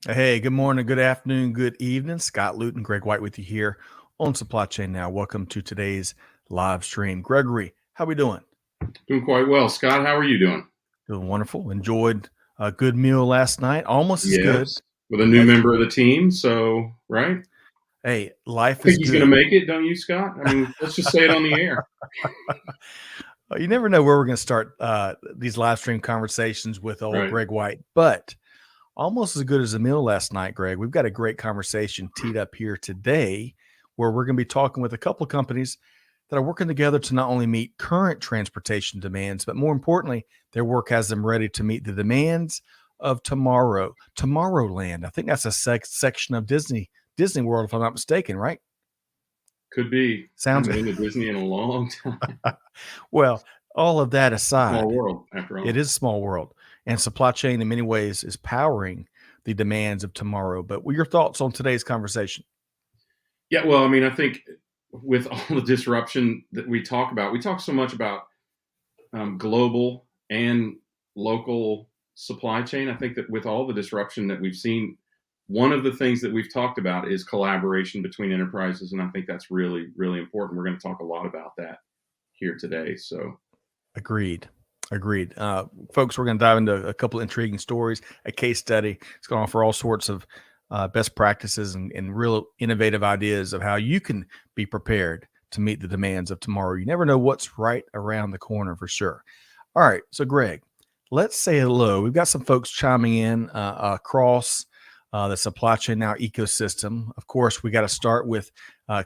Hey, good morning, good afternoon, good evening. Scott Luton, Greg White with you here on Supply Chain Now. Welcome to today's live stream. Gregory, how we doing? Doing quite well. Scott, how are you doing? Doing wonderful. Enjoyed a good meal last night. Almost as good Yes. With a new as, member of the team, so right? hey, I life think is he's going to good. make it, don't you, Scott? I mean, let's just say it on the air. You never know where we're going to start these live stream conversations with old Right. Greg White, but almost as good as a meal last night, Greg. We've got a great conversation teed up here today where we're going to be talking with a couple of companies that are working together to not only meet current transportation demands, but more importantly, their work has them ready to meet the demands of tomorrow. Tomorrowland. I think that's a section of Disney World, if I'm not mistaken, right? Could be. I Sounds haven't been to Disney in a long time. well. All of that Small aside, world, after it all. is a small world, and supply chain in many ways is powering the demands of tomorrow. But what are your thoughts on today's conversation? Yeah, well, I mean, I think with all the disruption that we talk so much about global and local supply chain. I think that with all the disruption that we've seen, one of the things that we've talked about is collaboration between enterprises, and I think that's really, really important. We're going to talk a lot about that here today. So, Agreed. Agreed. Folks, we're going to dive into a couple of intriguing stories, a case study. It's going to offer all sorts of best practices and real innovative ideas of how you can be prepared to meet the demands of tomorrow. You never know what's right around the corner for sure. All right. So, Greg, let's say hello. We've got some folks chiming in across the supply chain now ecosystem. Of course, we got to start with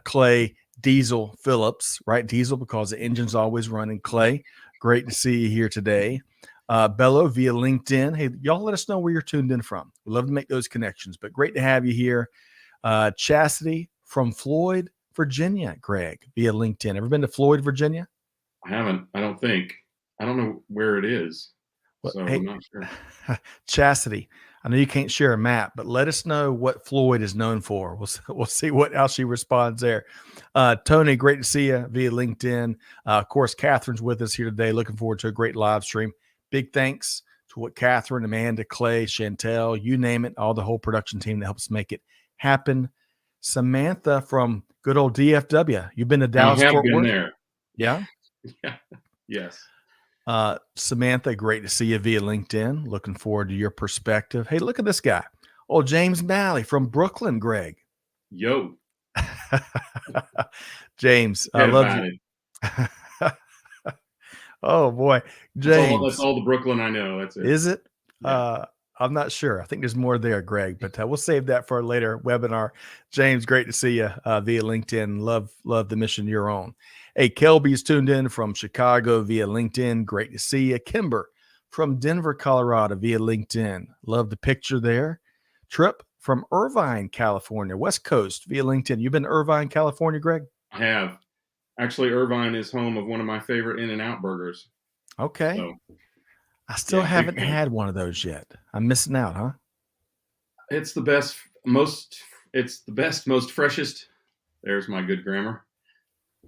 Clay Diesel Phillips, right? Diesel, because the engine's always running. Clay, great to see you here today. Bello via LinkedIn. Hey, y'all let us know where you're tuned in from. We'd love to make those connections, but great to have you here. Chastity from Floyd, Virginia, Greg, via LinkedIn. Ever been to Floyd, Virginia? I haven't, I don't think, I don't know where it is. Well, So, I'm hey, not sure. Chastity, I know you can't share a map, but let us know what Floyd is known for. We'll see how she responds there. Tony, great to see you via LinkedIn. Of course, Catherine's with us here today. Looking forward to a great live stream. Big thanks to what Catherine, Amanda, Clay, Chantel, you name it, all the whole production team that helps make it happen. Samantha from good old DFW. You've been to I Dallas have Fort been Worth? there. Yeah. Yeah. Yes. Samantha, great to see you via LinkedIn. Looking forward to your perspective. Hey, look at this guy. Oh, James Malley from Brooklyn, Greg. Yo, James, I forget love about you. it. Oh boy, That's James, all the Brooklyn I know. That's it. is it? Yeah. I'm not sure. I think there's more there, Greg, but we'll save that for a later webinar. James, great to see you via LinkedIn. Love the mission you're on. Hey, Kelby's tuned in from Chicago via LinkedIn. Great to see you. Kimber from Denver, Colorado via LinkedIn. Love the picture there. Trip from Irvine, California, West Coast via LinkedIn. You've been to Irvine, California, Greg? I have. Actually, Irvine is home of one of my favorite In-N-Out burgers. Okay. So, I still yeah, big haven't fan. had one of those yet. I'm missing out, huh? It's the best, most freshest. There's my good grammar.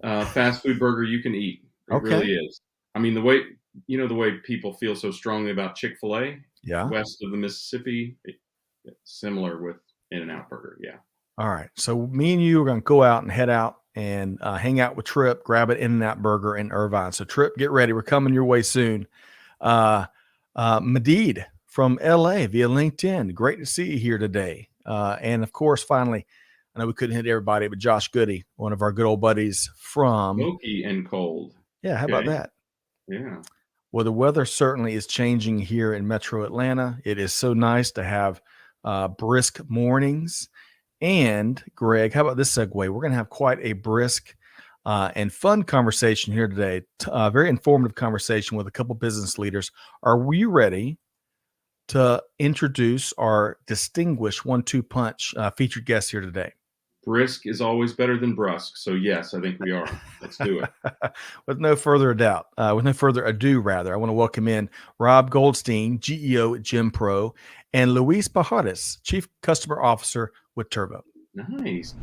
Fast food burger you can eat. It really Okay. is. I mean, the way people feel so strongly about Chick-fil-A Yeah. west of the Mississippi, it's similar with In-N-Out burger. Yeah. All right. So me and you are going to go out and head out and hang out with Trip, grab an In-N-Out burger in Irvine. So Trip, get ready. We're coming your way soon. Madid from LA via LinkedIn. Great to see you here today. And of course, finally, I know we couldn't hit everybody, but Josh Goody, one of our good old buddies from, Smoky and cold. yeah, how about Okay. that? Yeah. Well, the weather certainly is changing here in Metro Atlanta. It is so nice to have brisk mornings. And Greg, how about this segue? We're going to have quite a brisk and fun conversation here today. Very informative conversation with a couple business leaders. Are we ready to introduce our distinguished 1-2 punch featured guest here today? Brisk is always better than brusque. So yes, I think we are. Let's do it. With no further ado, rather, I want to welcome in Rob Goldstein, GEO at Genpro, and Luis Pajares, Chief Customer Officer with Turvo. Nice.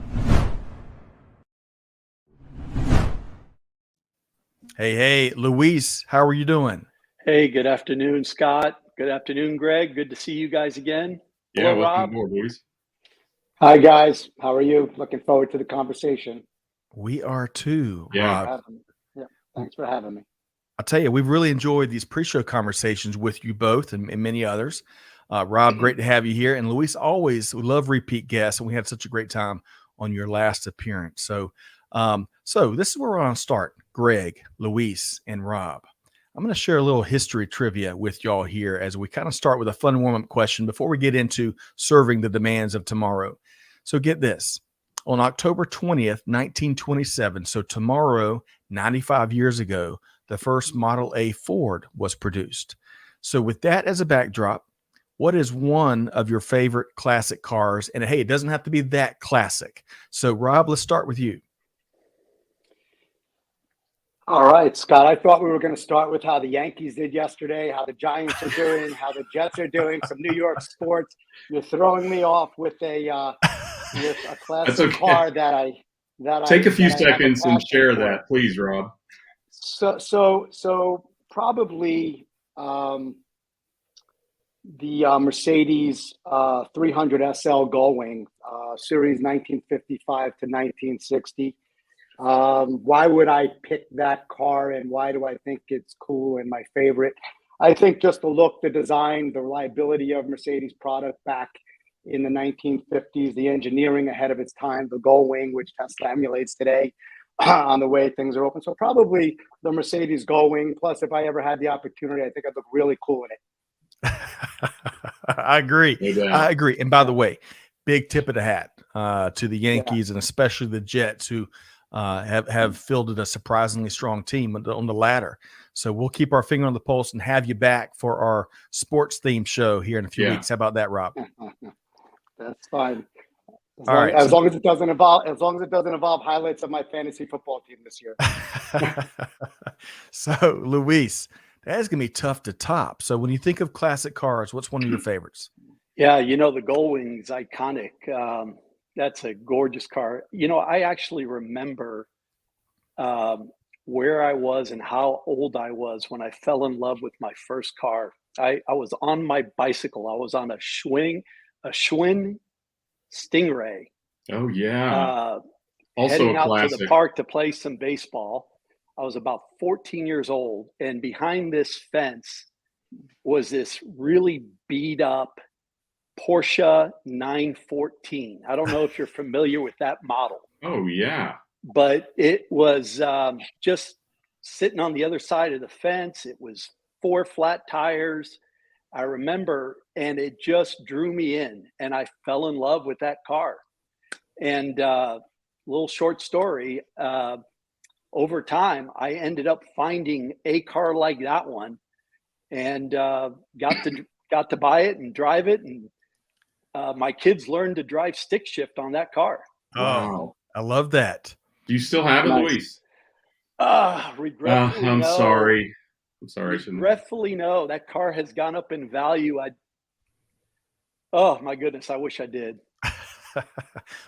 Hey, Luis, how are you doing? Hey, good afternoon, Scott. Good afternoon, Greg. Good to see you guys again. Yeah, Hello, welcome Rob. aboard, Luis. Hi, guys. How are you? Looking forward to the conversation. We are too, Yeah. Rob. Yeah, thanks for having me. I'll tell you, we've really enjoyed these pre-show conversations with you both and many others. Rob, great to have you here. And Luis, always, we love repeat guests, and we had such a great time on your last appearance. So this is where we're going to start. Greg, Luis, and Rob. I'm going to share a little history trivia with y'all here as we kind of start with a fun warm-up question before we get into serving the demands of tomorrow. So get this. On October 20th, 1927, so tomorrow, 95 years ago, the first Model A Ford was produced. So with that as a backdrop, what is one of your favorite classic cars? And hey, it doesn't have to be that classic. So Rob, let's start with you. All right, Scott. I thought we were going to start with how the Yankees did yesterday, how the Giants are doing, how the Jets are doing, some New York sports. You're throwing me off with a classic car that I take a few seconds and share that, please, Rob. So probably the Mercedes 300 SL Gullwing, series 1955 to 1960. Why would I pick that car, and why do I think it's cool and my favorite? I think just the look, the design, the reliability of Mercedes product back in the 1950s, the engineering ahead of its time, the Gullwing, which Tesla emulates today on the way things are open. So probably the Mercedes Gullwing. Plus, if I ever had the opportunity, I think I'd look really cool in it. I agree. Yeah. I agree. And by the way, big tip of the hat to the Yankees and especially the Jets, who have fielded a surprisingly strong team on the ladder. So we'll keep our finger on the pulse and have you back for our sports themed show here in a few weeks. How about that, Rob? That's fine. As As long as it doesn't involve highlights of my fantasy football team this year. So, Luis, that's gonna be tough to top. So, when you think of classic cars, what's one of your favorites? Yeah, the Gullwing's iconic. That's a gorgeous car. I actually remember where I was and how old I was when I fell in love with my first car. I was on my bicycle. I was on a Schwinn Stingray. Oh yeah. Also heading out classic. to the park to play some baseball. I was about 14 years old, and behind this fence was this really beat up Porsche 914. I don't know if you're familiar with that model. Oh yeah. But it was just sitting on the other side of the fence. It was 4 flat tires. I remember, and it just drew me in, and I fell in love with that car. And little short story, over time, I ended up finding a car like that one, and got to buy it and drive it. And my kids learned to drive stick shift on that car. Wow. I love that. Do you still have it, Luis? Regretfully, I'm no. sorry. Regretfully, no. That car has gone up in value. Oh my goodness, I wish I did.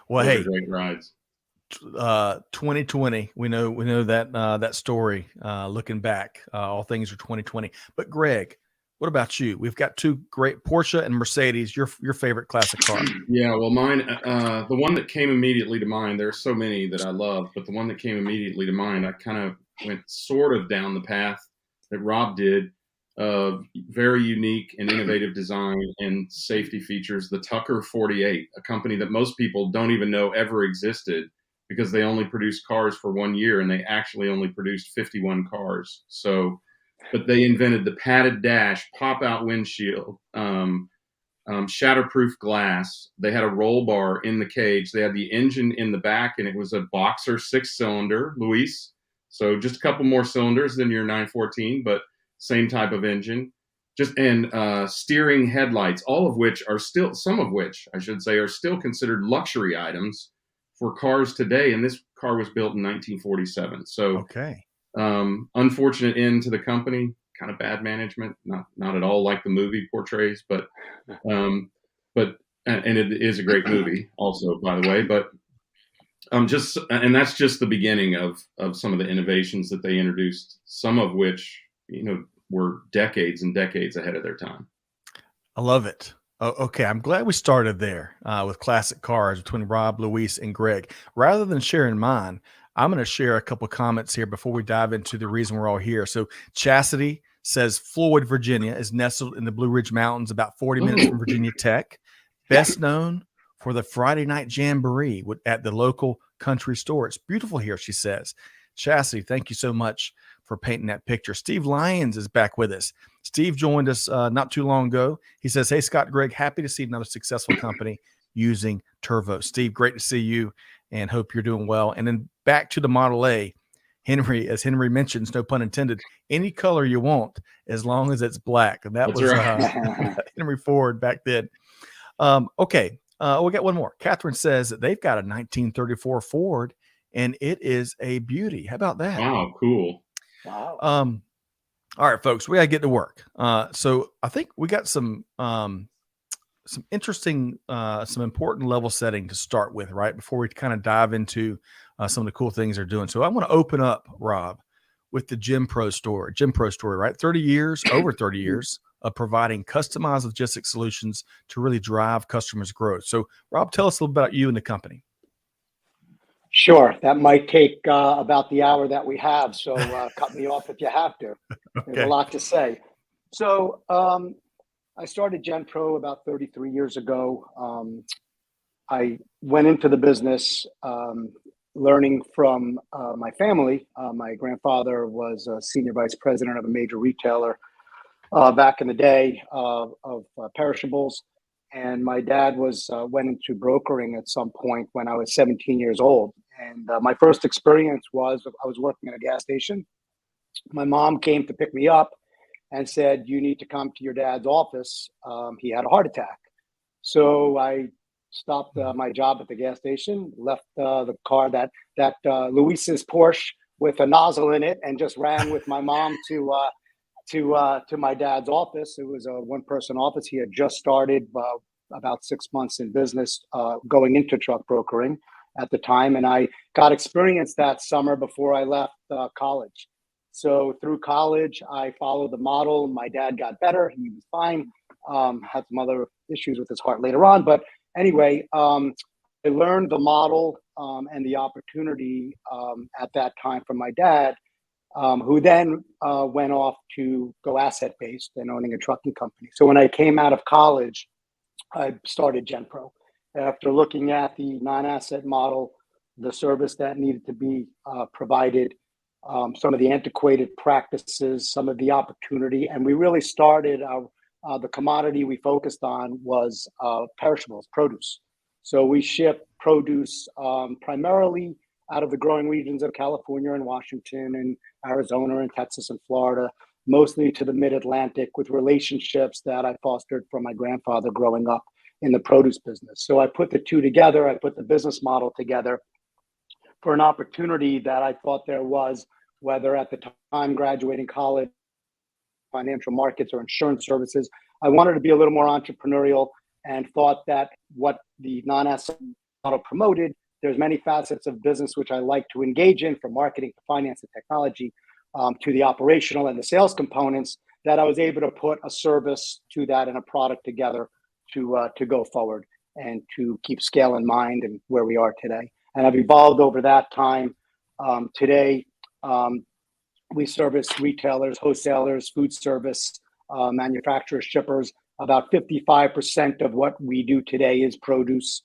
Well, Those are great rides. 2020, we know that story. Looking back, all things are 2020. But Greg, what about you? We've got two great Porsche and Mercedes. Your favorite classic car? Yeah, well, mine, the one that came immediately to mind. There are so many that I love, but the one that came immediately to mind, I kind of went sort of down the path that Rob did of very unique and innovative design and safety features. The Tucker 48, a company that most people don't even know ever existed because they only produced cars for 1 year, and they actually only produced 51 cars. So, but they invented the padded dash, pop-out windshield, shatterproof glass. They had a roll bar in the cage. They had the engine in the back, and it was a Boxer 6-cylinder, Luis. So just a couple more cylinders than your 914, but same type of engine. And steering headlights, all of which are still, some of which I should say, are still considered luxury items for cars today. And this car was built in 1947. So, okay. Unfortunate end to the company, kind of bad management, not at all like the movie portrays, but and it is a great movie also, by the way, but and that's just the beginning of some of the innovations that they introduced, some of which, were decades and decades ahead of their time. I love it. Oh, okay. I'm glad we started there with classic cars between Rob, Luis, and Greg. Rather than sharing mine, I'm going to share a couple comments here before we dive into the reason we're all here. So, Chastity says Floyd, Virginia is nestled in the Blue Ridge Mountains, about 40 minutes from Virginia Tech. Best known for the Friday night jamboree at the local country store. It's beautiful here, she says. Chastity, thank you so much for painting that picture. Steve Lyons is back with us. Steve joined us not too long ago. He says, hey, Scott, Greg, happy to see another successful company using Turvo. Steve, great to see you and hope you're doing well. And then back to the Model A. Henry, as Henry mentions, no pun intended, any color you want as long as it's black. And that That's was right. Henry Ford back then. Okay, we got one more. Catherine says that they've got a 1934 Ford, and it is a beauty. How about that? Wow, cool. Wow. All right, folks, we got to get to work. So I think we got some interesting, some important level setting to start with, right? Before we kind of dive into some of the cool things they're doing. So I want to open up, Rob, with the Genpro story, right? 30 years, over 30 years of providing customized logistics solutions to really drive customers' growth. So Rob, tell us a little about you and the company. Sure, that might take about the hour that we have. So cut me off if you have to. There's a lot to say. So I started Genpro about 33 years ago. I went into the business learning from my family. My grandfather was a senior vice president of a major retailer back in the day of perishables. And my dad went into brokering at some point when I was 17 years old. And my first experience was I was working at a gas station. My mom came to pick me up and said, you need to come to your dad's office. He had a heart attack. So I stopped my job at the gas station, left the car, that Luis's Porsche with a nozzle in it, and just ran with my mom to my dad's office. It was a one-person office. He had just started about 6 months in business, going into truck brokering at the time. And I got experience that summer before I left college. So through college, I followed the model. My dad got better. He was fine. Had some other issues with his heart later on. But anyway, I learned the model and the opportunity at that time from my dad, who then went off to go asset-based and owning a trucking company. So when I came out of college, I started Genpro. After looking at the non-asset model, the service that needed to be provided, some of the antiquated practices, some of the opportunity, and we really started the commodity we focused on was perishables, produce. So we ship produce primarily out of the growing regions of California and Washington and Arizona and Texas and Florida, mostly to the mid-Atlantic, with relationships that I fostered from my grandfather growing up in the produce business. So I put the two together. I put the business model together for an opportunity that I thought there was, whether at the time graduating college, financial markets or insurance services. I wanted to be a little more entrepreneurial and thought that what the non-asset model promoted, there's many facets of business which I like to engage in, from marketing to finance and technology, to the operational and the sales components, that I was able to put a service to that and a product together to go forward and to keep scale in mind and where we are today. And I've evolved over that time. Today, we service retailers, wholesalers, food service, manufacturers, shippers. About 55% of what we do today is produce.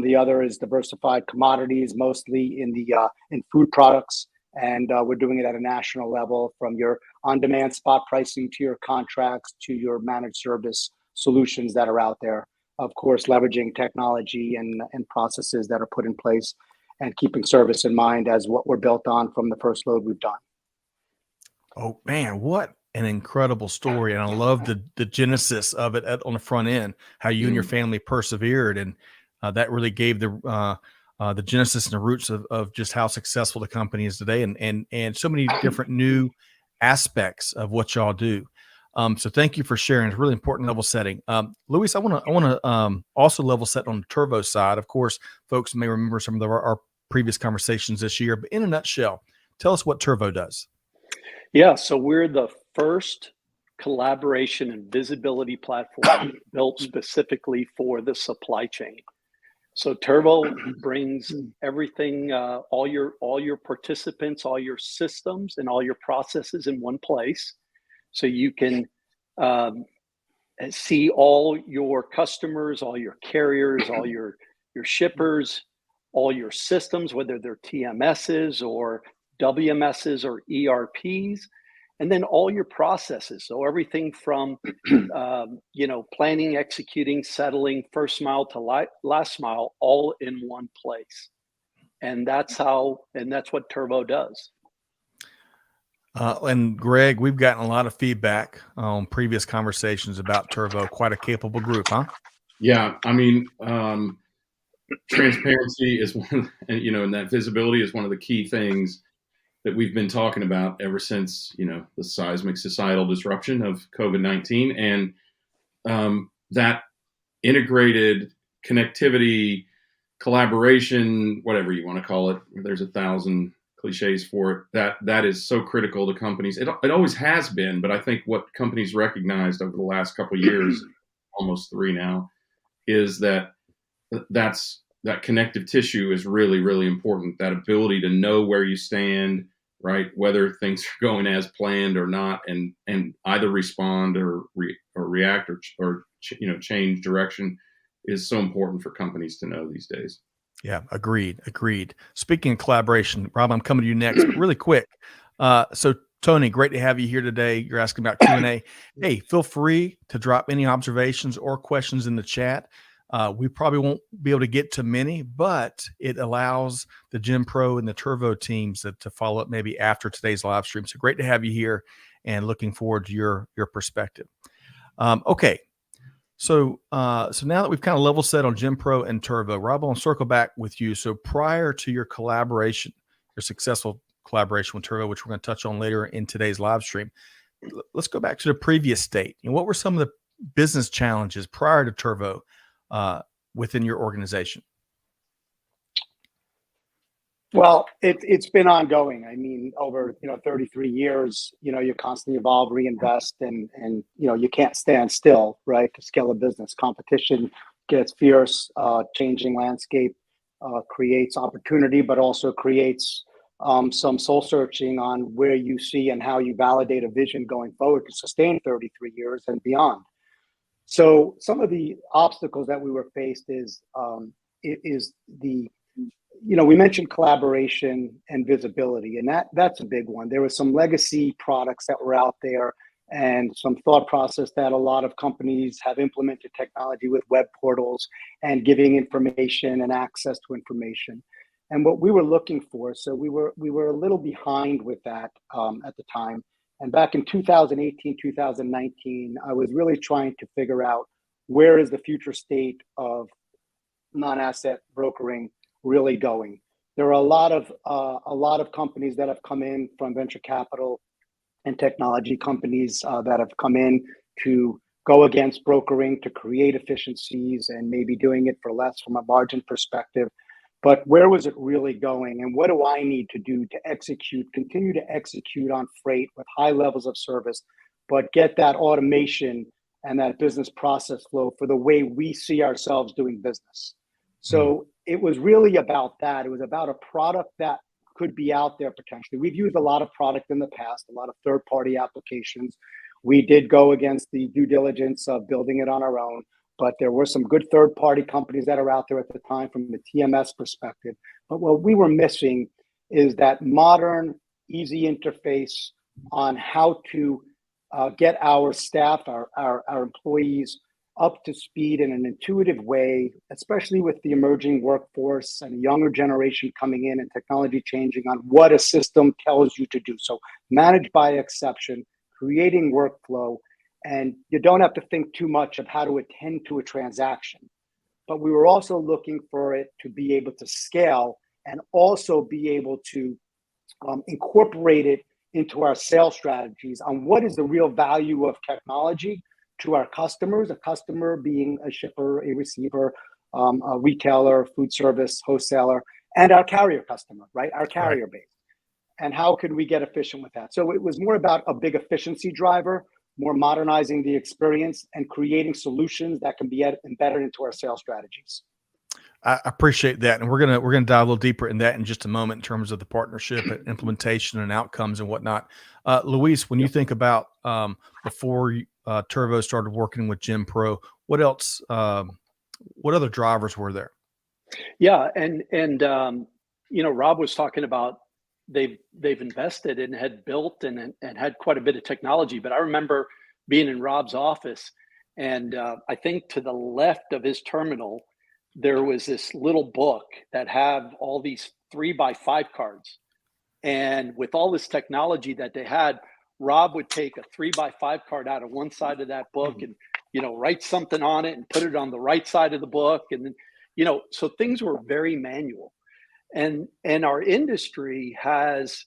The other is diversified commodities, mostly in food products. And we're doing it at a national level, from your on-demand spot pricing to your contracts to your managed service solutions that are out there. Of course, leveraging technology and processes that are put in place and keeping service in mind as what we're built on from the first load we've done. Oh man, what an incredible story. And I love the genesis of it on the front end, how you and your family persevered. And that really gave the genesis and the roots of just how successful the company is today, and so many different new aspects of what y'all do. So thank you for sharing. It's a really important level setting. Luis, I want to also level set on the Turvo side. Of course, folks may remember some of our previous conversations this year, but in a nutshell, tell us what Turvo does. Yeah, so we're the first collaboration and visibility platform built specifically for the supply chain. So Turvo brings everything, all your participants, all your systems, and all your processes in one place, so you can see all your customers, all your carriers, all your shippers, all your systems, whether they're TMSs or WMSs or ERPs, and then all your processes. So everything from planning, executing, settling, first mile to last mile, all in one place. And that's what Turvo does. And Greg, we've gotten a lot of feedback on previous conversations about Turvo. Quite a capable group, huh? Yeah, I mean, transparency is one, and that visibility is one of the key things that we've been talking about ever since, the seismic societal disruption of COVID-19, and that integrated connectivity, collaboration, whatever you want to call it. There's 1,000 cliches for it. That is so critical to companies. It always has been, but I think what companies recognized over the last couple of years, almost 3 now, is that connective tissue is really, really important. That ability to know where you stand, right? Whether things are going as planned or not, and either respond or react or change direction is so important for companies to know these days. Yeah, agreed. Speaking of collaboration, Rob, I'm coming to you next, but really quick. So Tony, great to have you here today. You're asking about Q&A. Hey, feel free to drop any observations or questions in the chat. We probably won't be able to get to many, but it allows the Genpro and the Turvo teams to follow up maybe after today's live stream. So great to have you here, and looking forward to your perspective. Okay. So now that we've kind of level set on Genpro and Turvo, Rob, I'll circle back with you. So prior to your collaboration, your successful collaboration with Turvo, which we're going to touch on later in today's live stream, let's go back to the previous state. What were some of the business challenges prior to Turvo within your organization? Well, it's been ongoing. I mean, over 33 years, you constantly evolve, reinvest, and you can't stand still, right? To scale a business, competition gets fierce. Changing landscape creates opportunity, but also creates some soul searching on where you see and how you validate a vision going forward to sustain 33 years and beyond. So some of the obstacles that we were faced is we mentioned collaboration and visibility, and that's a big one. There were some legacy products that were out there and some thought process that a lot of companies have implemented technology with web portals and giving information and access to information. And what we were looking for, so we were a little behind with that at the time. And back in 2018, 2019, I was really trying to figure out where is the future state of non-asset brokering really going. There are a lot of companies that have come in from venture capital and technology companies that have come in to go against brokering to create efficiencies and maybe doing it for less from a margin perspective. But where was it really going? And what do I need to do to continue to execute on freight with high levels of service, but get that automation and that business process flow for the way we see ourselves doing business? So it was really about that. It was about a product that could be out there potentially. We've used a lot of product in the past, a lot of third-party applications. We did go against the due diligence of building it on our own, but there were some good third-party companies that are out there at the time from the TMS perspective. But what we were missing is that modern, easy interface on how to get our staff, our employees up to speed in an intuitive way, especially with the emerging workforce and younger generation coming in and technology changing on what a system tells you to do. So managed by exception, creating workflow, and you don't have to think too much of how to attend to a transaction. But we were also looking for it to be able to scale and also be able to incorporate it into our sales strategies on what is the real value of technology to our customers, a customer being a shipper, a receiver, a retailer, food service, wholesaler, and our carrier customer, right? Our carrier base. And how could we get efficient with that? So it was more about a big efficiency driver more modernizing the experience, and creating solutions that can be embedded into our sales strategies. I appreciate that, and we're gonna dive a little deeper in that in just a moment in terms of the partnership and implementation and outcomes and whatnot. Luis, when you think about before Turvo started working with Genpro, what else? What other drivers were there? Yeah, and Rob was talking about they've invested and had built and had quite a bit of technology. But I remember being in Rob's office, and I think to the left of his terminal, there was this little book that had all these 3x5 cards. And with all this technology that they had, Rob would take a 3x5 card out of one side of that book and, write something on it and put it on the right side of the book. And then, so things were very manual. And our industry has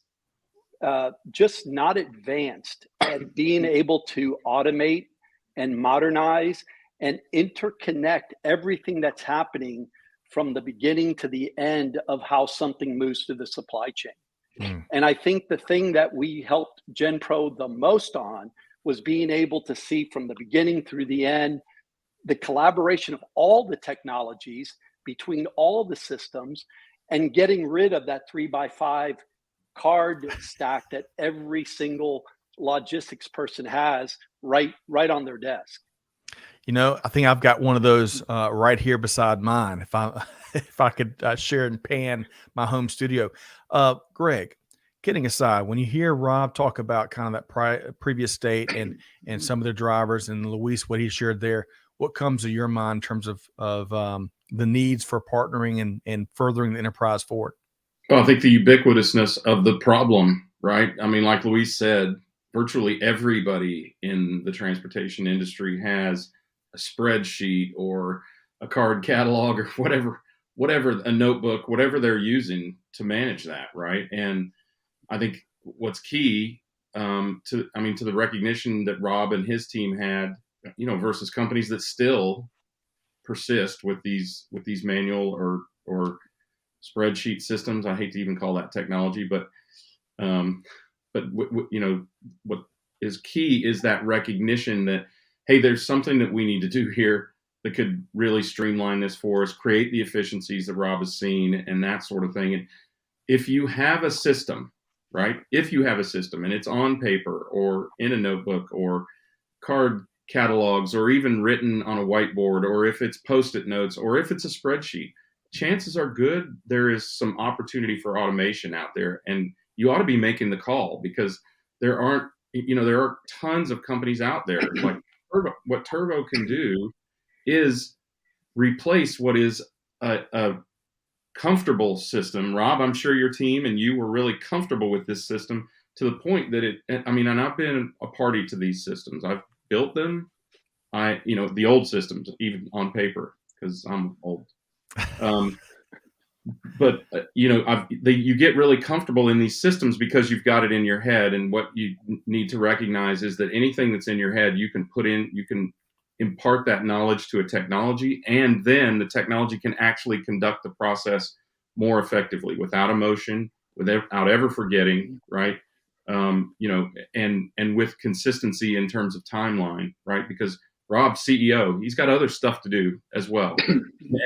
just not advanced at being able to automate and modernize and interconnect everything that's happening from the beginning to the end of how something moves through the supply chain. And I think the thing that we helped Genpro the most on was being able to see from the beginning through the end, the collaboration of all the technologies between all the systems, and getting rid of that 3x5 card stack that every single logistics person has right on their desk. I think I've got one of those right here beside mine. If I could share and pan my home studio. Greg, kidding aside, when you hear Rob talk about kind of that previous state and some of the drivers, and Luis, what he shared there, what comes to your mind in terms of the needs for partnering and furthering the enterprise forward? Well, I think the ubiquitousness of the problem, right? I mean, like Luis said, virtually everybody in the transportation industry has a spreadsheet or a card catalog or whatever, a notebook, whatever they're using to manage that, right? And I think what's key to the recognition that Rob and his team had, versus companies that still persist with these manual or spreadsheet systems. I hate to even call that technology, but what is key is that recognition that, hey, there's something that we need to do here that could really streamline this for us, create the efficiencies that Rob has seen and that sort of thing. And if you have a system, right? If you have a system and it's on paper or in a notebook or card catalogs or even written on a whiteboard, or if it's Post-it notes or if it's a spreadsheet, chances are good there is some opportunity for automation out there. And you ought to be making the call, because there are tons of companies out there. Like Turvo. What Turvo can do is replace what is a comfortable system. Rob, I'm sure your team and you were really comfortable with this system to the point that and I've been a party to these systems. I've built them. The old systems, even on paper, because I'm old. But you get really comfortable in these systems because you've got it in your head. And what you need to recognize is that anything that's in your head, you can impart that knowledge to a technology, and then the technology can actually conduct the process more effectively without emotion, without ever forgetting, right? And with consistency in terms of timeline, right? Because Rob's CEO, he's got other stuff to do as well.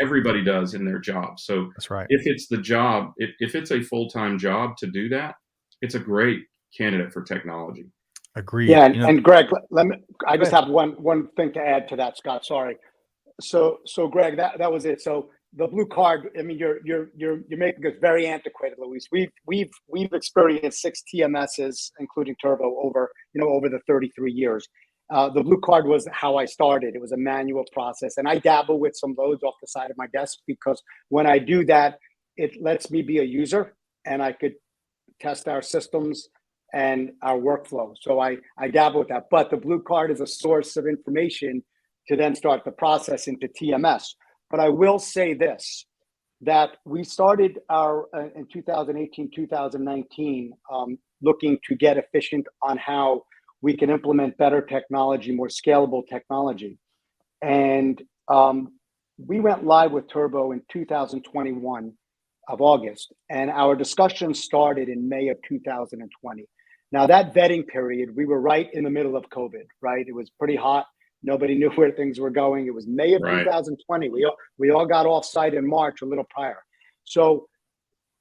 Everybody does in their job. So that's right. If it's the job, if it's a full-time job to do that, it's a great candidate for technology. Agreed. Yeah, and Greg, I just have one thing to add to that, Scott. Sorry. So Greg, that was it. So the blue card, I mean, you're making us very antiquated, Luis. We've experienced 6 TMSs, including Turvo, over the 33 years. The blue card was how I started. It was a manual process, and I dabble with some loads off the side of my desk, because when I do that, it lets me be a user and I could test our systems and our workflow. So I dabble with that. But the blue card is a source of information to then start the process into TMS. But I will say this, that we started in 2018, 2019, looking to get efficient on how we can implement better technology, more scalable technology. And we went live with Turvo in 2021 of August, and our discussion started in May of 2020. Now that vetting period, we were right in the middle of COVID, right? It was pretty hot. Nobody knew where things were going. It was May of 2020. We all got off site in March, a little prior. So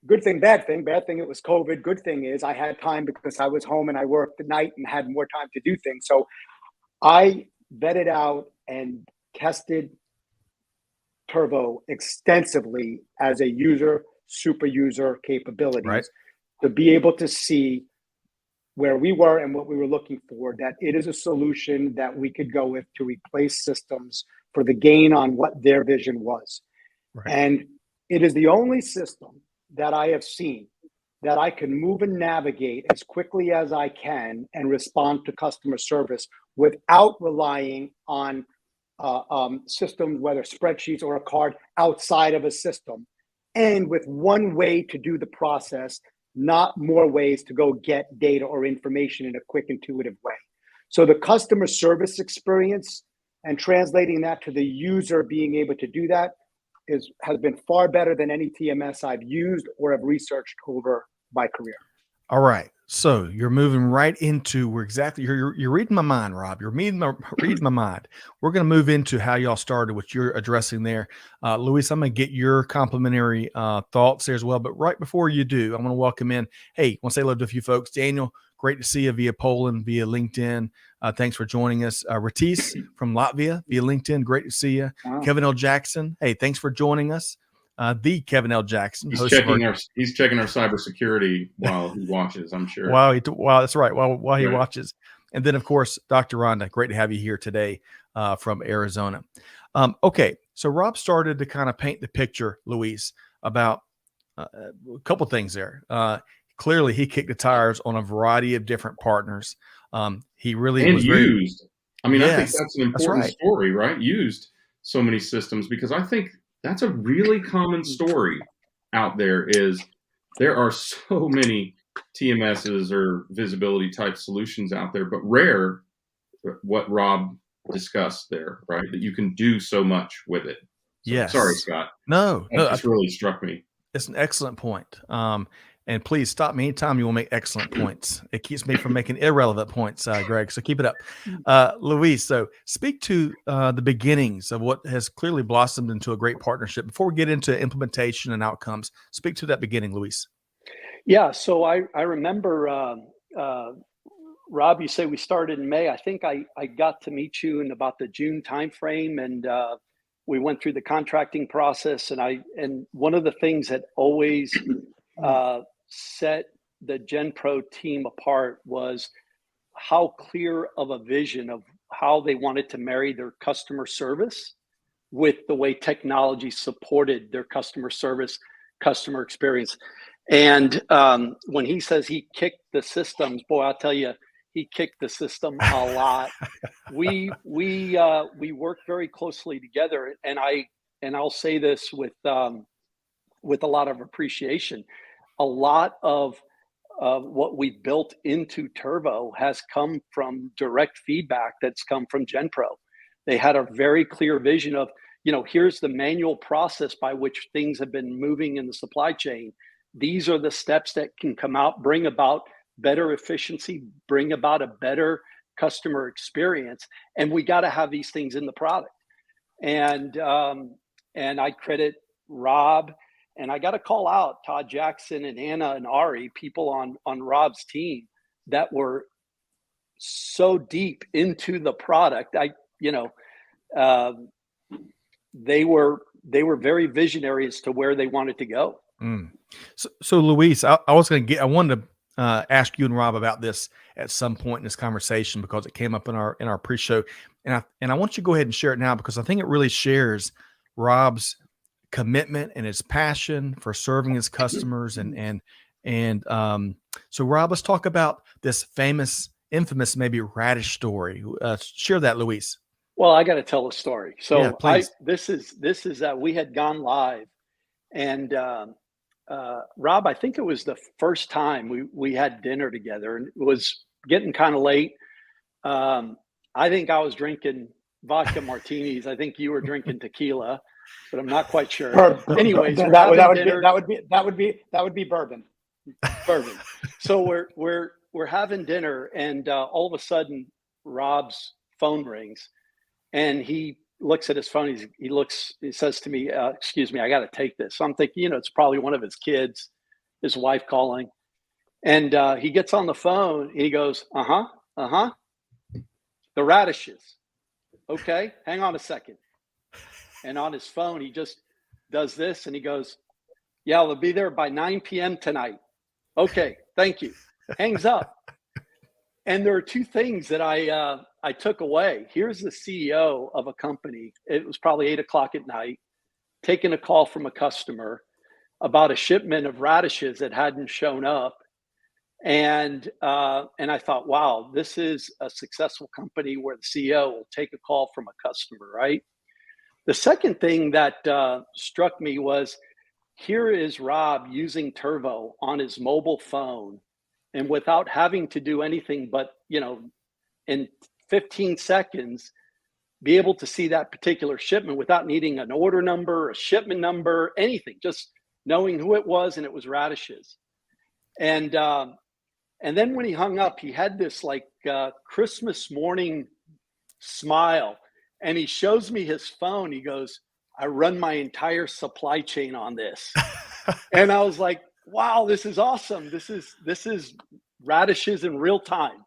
good thing, bad thing. Bad thing, it was COVID. Good thing is I had time because I was home and I worked at night and had more time to do things. So I vetted out and tested Turvo extensively as a user, super user capabilities to be able to see where we were and what we were looking for, that it is a solution that we could go with to replace systems for the gain on what their vision was. And it is the only system that I have seen that I can move and navigate as quickly as I can and respond to customer service without relying on systems, whether spreadsheets or a card outside of a system, and with one way to do the process, not more ways to go get data or information in a quick, intuitive way. So the customer service experience and translating that to the user being able to do that has been far better than any TMS I've used or have researched over my career. All right. So you're moving right into you're reading my mind, Rob. You're reading my mind. We're going to move into how y'all started, what you're addressing there. Luis, I'm going to get your complimentary thoughts there as well. But right before you do, I want to welcome in. Hey, I want to say hello to a few folks. Daniel, great to see you via Poland, via LinkedIn. Thanks for joining us. Ratis from Latvia via LinkedIn. Great to see you. Wow. Kevin L. Jackson. Hey, thanks for joining us. The Kevin L. Jackson. He's checking our cybersecurity while he watches, I'm sure. Wow, that's right. While he watches. And then, of course, Dr. Rhonda, great to have you here today from Arizona. Okay, so Rob started to kind of paint the picture, Luis, about a couple things there. Clearly, he kicked the tires on a variety of different partners. He really was used. I think that's an important story, right? Used so many systems, because I think that's a really common story out there. Is there are so many TMSs or visibility type solutions out there, but rare what Rob discussed there, right? That you can do so much with it. So, sorry, Scott. No, that just really struck me. It's an excellent point. And please stop me anytime you will make excellent points. It keeps me from making irrelevant points, Greg. So keep it up. Luis, so speak to the beginnings of what has clearly blossomed into a great partnership. Before we get into implementation and outcomes, speak to that beginning, Luis. Yeah, so I remember, Rob, you say we started in May. I think I got to meet you in about the June timeframe, and we went through the contracting process. And one of the things that always set the Genpro team apart was how clear of a vision of how they wanted to marry their customer service with the way technology supported their customer service, customer experience. And when he says he kicked the systems, boy, I'll tell you, he kicked the system a lot. We worked very closely together, and I'll say this with a lot of appreciation. A lot of what we built into Turvo has come from direct feedback that's come from Genpro. They had a very clear vision of, here's the manual process by which things have been moving in the supply chain. These are the steps that can come out, bring about better efficiency, bring about a better customer experience. And we got to have these things in the product. And I credit Rob, and I got to call out Todd Jackson and Anna and Ari, people on Rob's team that were so deep into the product. They were very visionary as to where they wanted to go. So Luis, I wanted to ask you and Rob about this at some point in this conversation, because it came up in our pre-show, and I want you to go ahead and share it now, because I think it really shares Rob's commitment and his passion for serving his customers. So Rob, let's talk about this infamous, maybe Radish story. Share that, Luis. Well, I got to tell a story. So yeah, this is that we had gone live, and Rob, I think it was the first time we had dinner together, and it was getting kind of late. I think I was drinking vodka martinis. I think you were drinking tequila, but I'm not quite sure. Anyways, that would be bourbon. Bourbon. So we're having dinner, and all of a sudden, Rob's phone rings, and he looks at his phone. He says to me, "Excuse me, I got to take this." So I'm thinking, it's probably one of his kids, his wife calling, and he gets on the phone and he goes, the radishes. Okay, hang on a second. And on his phone, he just does this, and he goes, "Yeah, they'll be there by 9 p.m. tonight." Okay, thank you. Hangs up. And there are two things that I took away. Here's the CEO of a company. It was probably 8 o'clock at night, taking a call from a customer about a shipment of radishes that hadn't shown up. And I thought, wow, this is a successful company where the CEO will take a call from a customer, right? The second thing that struck me was, here is Rob using Turvo on his mobile phone, and without having to do anything but, in 15 seconds, be able to see that particular shipment without needing an order number, a shipment number, anything, just knowing who it was, and it was radishes. And then when he hung up, he had this Christmas morning smile, and he shows me his phone. He goes, "I run my entire supply chain on this." And I was like, wow, this is awesome. This is radishes in real time.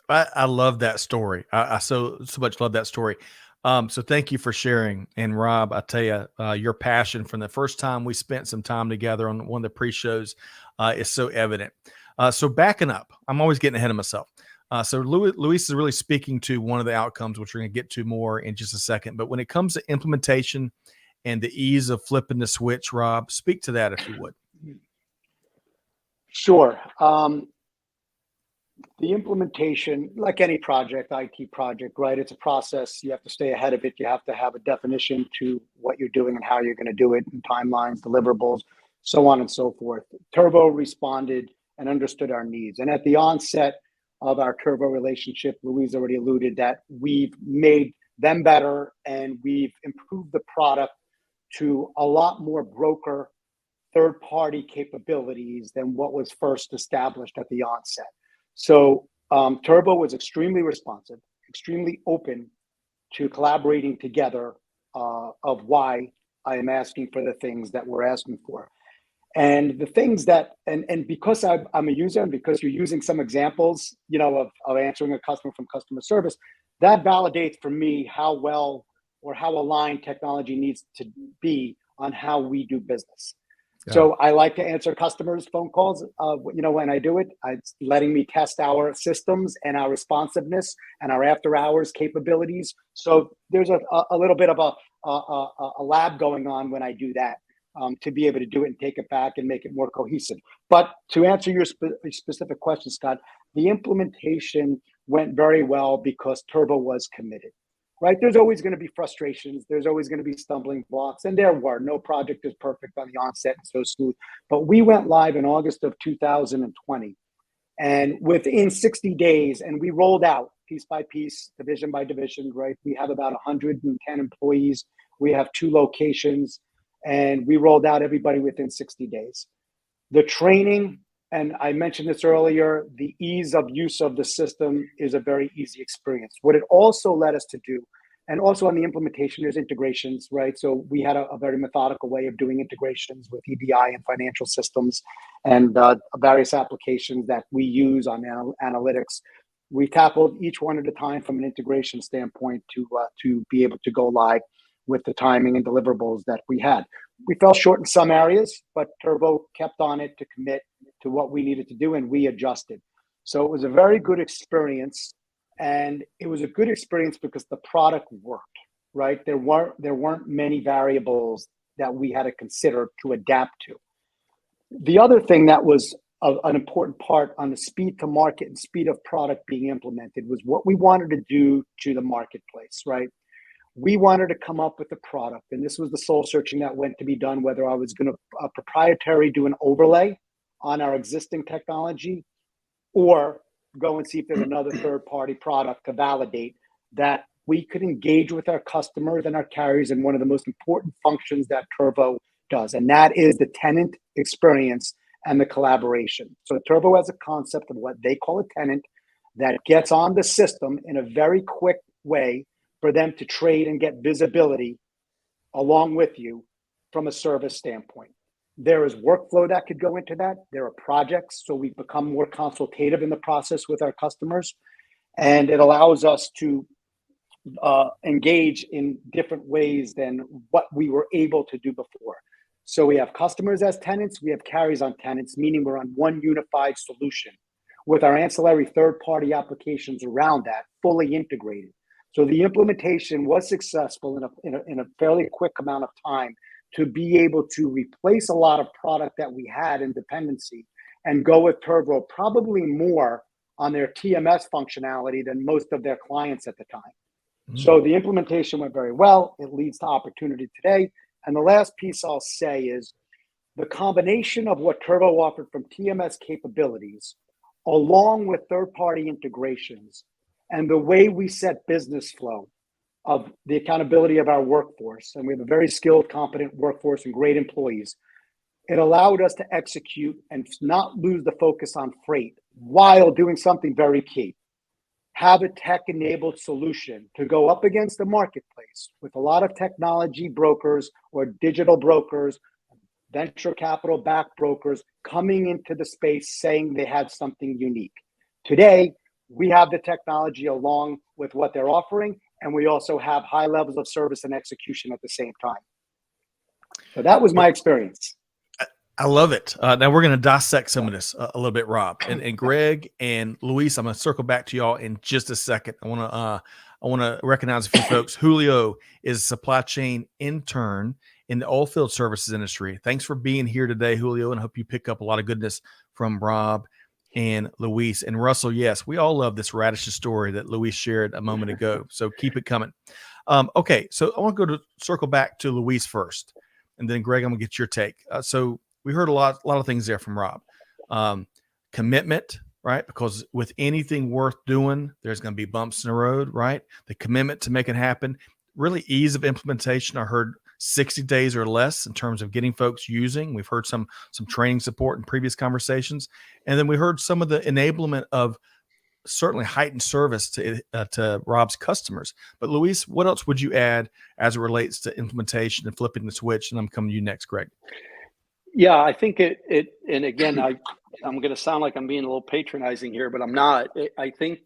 I love that story. I so much love that story. So thank you for sharing. And Rob, I tell you, your passion from the first time we spent some time together on one of the pre-shows is so evident. So backing up, I'm always getting ahead of myself. So Luis is really speaking to one of the outcomes, which we're going to get to more in just a second. But when it comes to implementation and the ease of flipping the switch, Rob, speak to that if you would. Sure. The implementation, like any project, IT project, right? It's a process. You have to stay ahead of it. You have to have a definition to what you're doing and how you're going to do it, and timelines, deliverables, so on and so forth. Turvo responded and understood our needs. And at the onset of our Turvo relationship, Louise already alluded that we've made them better, and we've improved the product to a lot more broker third-party capabilities than what was first established at the onset. So Turvo was extremely responsive, extremely open to collaborating together of why I am asking for the things that we're asking for. And the things that, and because I'm a user, and because you're using some examples, of answering a customer from customer service, that validates for me how well or how aligned technology needs to be on how we do business. Yeah. So I like to answer customers' phone calls. When I do it, it's letting me test our systems and our responsiveness and our after-hours capabilities. So there's a little bit of a lab going on when I do that, to be able to do it and take it back and make it more cohesive. But to answer your specific question, Scott, the implementation went very well because Turvo was committed. Right? There's always going to be frustrations. There's always going to be stumbling blocks. And there were. No project is perfect on the onset and so smooth. But we went live in August of 2020. And within 60 days, and we rolled out piece by piece, division by division, right? We have about 110 employees. We have 2 locations. And we rolled out everybody within 60 days. The training, and I mentioned this earlier, the ease of use of the system is a very easy experience. What it also led us to do, and also on the implementation, there's integrations, right? So we had a very methodical way of doing integrations with EDI and financial systems and various applications that we use on analytics. We tackled each one at a time from an integration standpoint to be able to go live with the timing and deliverables that we had. We fell short in some areas, but Turvo kept on it to commit to what we needed to do, and we adjusted. So it was a very good experience, and it was a good experience because the product worked, right? There weren't many variables that we had to consider to adapt to. The other thing that was an important part on the speed to market and speed of product being implemented was what we wanted to do to the marketplace, right? We wanted to come up with a product, and this was the soul searching that went to be done, whether I was going to proprietary do an overlay on our existing technology, or go and see if there's another third-party product to validate that we could engage with our customers and our carriers in one of the most important functions that Turvo does, and that is the tenant experience and the collaboration. So Turvo has a concept of what they call a tenant that gets on the system in a very quick way for them to trade and get visibility along with you from a service standpoint. There is workflow that could go into that. There are projects, so we've become more consultative in the process with our customers, and it allows us to engage in different ways than what we were able to do before. So we have customers as tenants, we have carriers on tenants, meaning we're on one unified solution with our ancillary third-party applications around that fully integrated. So the implementation was successful in a fairly quick amount of time to be able to replace a lot of product that we had in dependency and go with Turvo probably more on their TMS functionality than most of their clients at the time. So the implementation went very well. It leads to opportunity today. And the last piece I'll say is the combination of what Turvo offered from TMS capabilities, along with third-party integrations, and the way we set business flow of the accountability of our workforce, and we have a very skilled, competent workforce and great employees, it allowed us to execute and not lose the focus on freight while doing something very key. Have a tech-enabled solution to go up against the marketplace with a lot of technology brokers or digital brokers, venture capital-backed brokers coming into the space saying they had something unique. Today, we have the technology along with what they're offering, and we also have high levels of service and execution at the same time. So that was my experience. I love it. Now we're going to dissect some of this a little bit, Rob, and Greg and Luis. I'm going to circle back to y'all in just a second. I want to recognize a few folks. Julio is a supply chain intern in the oil field services industry. Thanks for being here today, Julio, and I hope you pick up a lot of goodness from Rob and Luis and Russell. Yes, we all love this Radishes story that Luis shared a moment ago. So keep it coming. Okay, so I want to circle back to Luis first, and then Greg, I'm going to get your take. So we heard a lot of things there from Rob. Commitment, right? Because with anything worth doing, there's going to be bumps in the road, right? The commitment to make it happen. Really ease of implementation. I heard 60 days or less in terms of getting folks using. We've heard some training support in previous conversations. And then we heard some of the enablement of certainly heightened service to Rob's customers. But Luis, what else would you add as it relates to implementation and flipping the switch? And I'm coming to you next, Greg. Yeah, I think and again, I'm going to sound like I'm being a little patronizing here, but I'm not. I think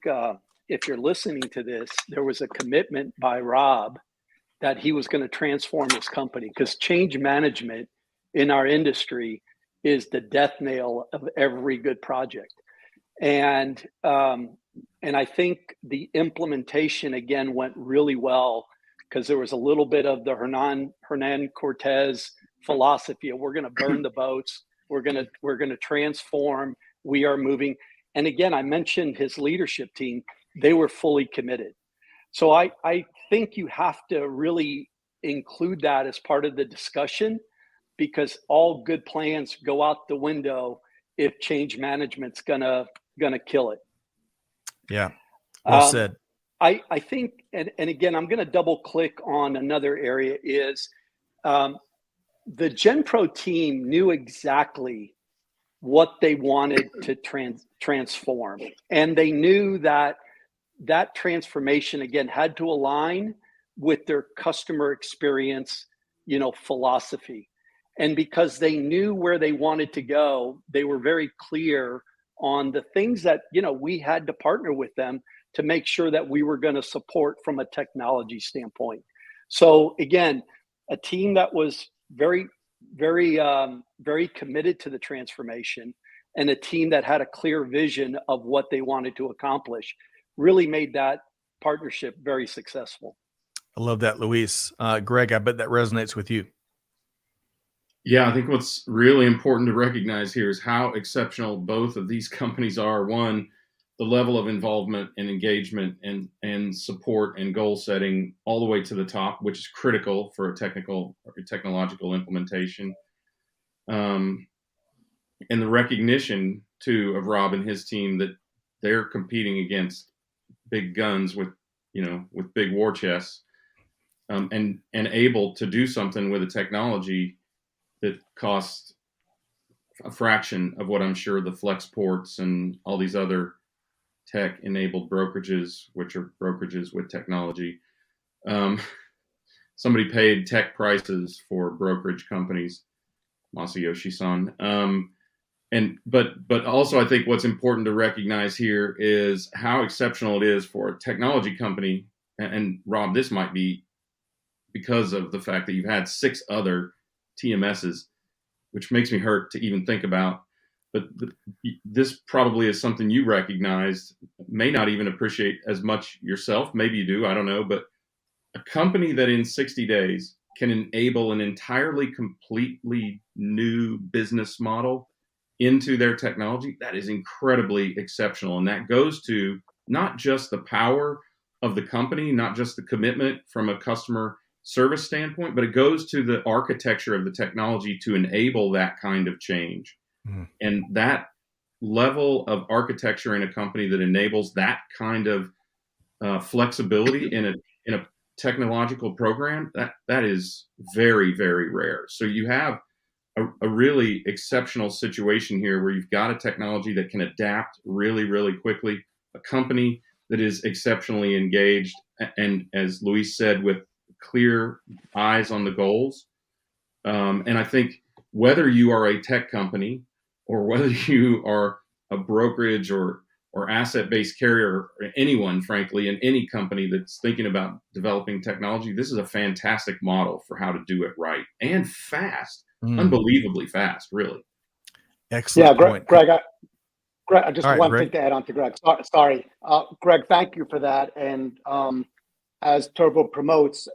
if you're listening to this, there was a commitment by Rob that he was going to transform his company, because change management in our industry is the death knell of every good project. And I think the implementation again went really well, because there was a little bit of the Hernan Cortez philosophy of we're going to burn the boats, we're going to transform, we are moving. And again, I mentioned his leadership team, they were fully committed. So I think you have to really include that as part of the discussion, because all good plans go out the window if change management's gonna kill it. Yeah, well said. I think, and again, I'm going to double click on another area is the Genpro team knew exactly what they wanted to transform. And they knew that transformation, again, had to align with their customer experience, philosophy. And because they knew where they wanted to go, they were very clear on the things that, we had to partner with them to make sure that we were going to support from a technology standpoint. So again, a team that was very, very, very committed to the transformation, and a team that had a clear vision of what they wanted to accomplish really made that partnership very successful. I love that, Luis. Greg, I bet that resonates with you. Yeah, I think what's really important to recognize here is how exceptional both of these companies are. One, the level of involvement and engagement and support and goal setting all the way to the top, which is critical for a technological implementation. And the recognition too of Rob and his team that they're competing against big guns with big war chests, and able to do something with a technology that costs a fraction of what I'm sure the flex ports and all these other tech enabled brokerages, which are brokerages with technology. Somebody paid tech prices for brokerage companies, Masayoshi-san. But also I think what's important to recognize here is how exceptional it is for a technology company. And Rob, this might be because of the fact that you've had 6 other TMSs, which makes me hurt to even think about. But this probably is something you recognize, may not even appreciate as much yourself. Maybe you do, I don't know. But a company that in 60 days can enable an entirely, completely new business model into their technology, that is incredibly exceptional. And that goes to not just the power of the company, not just the commitment from a customer service standpoint, but it goes to the architecture of the technology to enable that kind of change. And that level of architecture in a company that enables that kind of flexibility in a technological program, that is very, very rare. So you have a really exceptional situation here where you've got a technology that can adapt really, really quickly, a company that is exceptionally engaged, and as Luis said, with clear eyes on the goals. And I think whether you are a tech company or whether you are a brokerage or asset-based carrier, or anyone, frankly, in any company that's thinking about developing technology, this is a fantastic model for how to do it right and fast, unbelievably fast, really. Excellent point. Greg, I just right, one Greg. thing to add on to Greg. Sorry, Greg, thank you for that. And as Turvo promotes,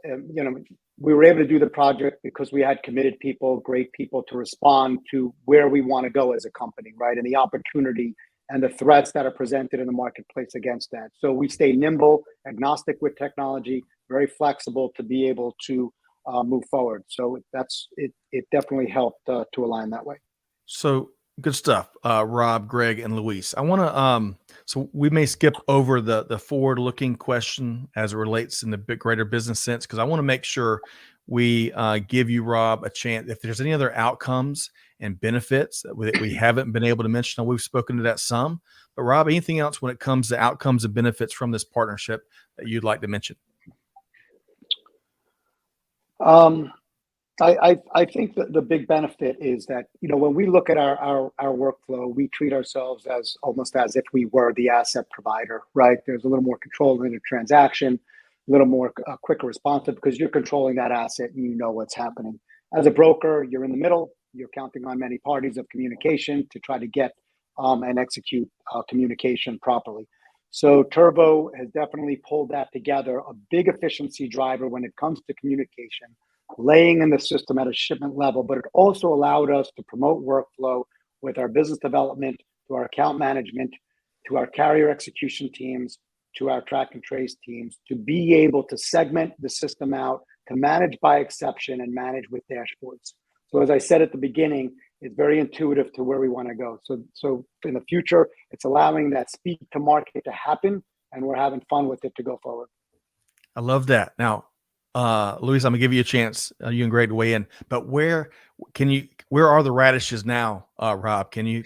we were able to do the project because we had committed people, great people to respond to where we want to go as a company, right? And the opportunity and the threats that are presented in the marketplace against that. So we stay nimble, agnostic with technology, very flexible to be able to move forward. So it definitely helped to align that way. So good stuff, Rob, Greg, and Luis. I want to, so we may skip over the forward-looking question as it relates in the bit greater business sense, because I want to make sure we give you, Rob, a chance. If there's any other outcomes and benefits that we haven't been able to mention, we've spoken to that some. But Rob, anything else when it comes to outcomes and benefits from this partnership that you'd like to mention? I think that the big benefit is that, when we look at our workflow, we treat ourselves as almost as if we were the asset provider, right? There's a little more control in the transaction, a little more quicker responsive because you're controlling that asset and you know what's happening. As a broker, you're in the middle, you're counting on many parties of communication to try to get and execute communication properly. So Turvo has definitely pulled that together, a big efficiency driver when it comes to communication, laying in the system at a shipment level, but it also allowed us to promote workflow with our business development, to our account management, to our carrier execution teams, to our track and trace teams, to be able to segment the system out, to manage by exception and manage with dashboards. So as I said at the beginning, it's very intuitive to where we want to go. So in the future, it's allowing that speed to market to happen, and we're having fun with it to go forward. I love that. Now, Luis, I'm gonna give you a chance, you and Greg, to weigh in. But where are the radishes now, Rob? Can you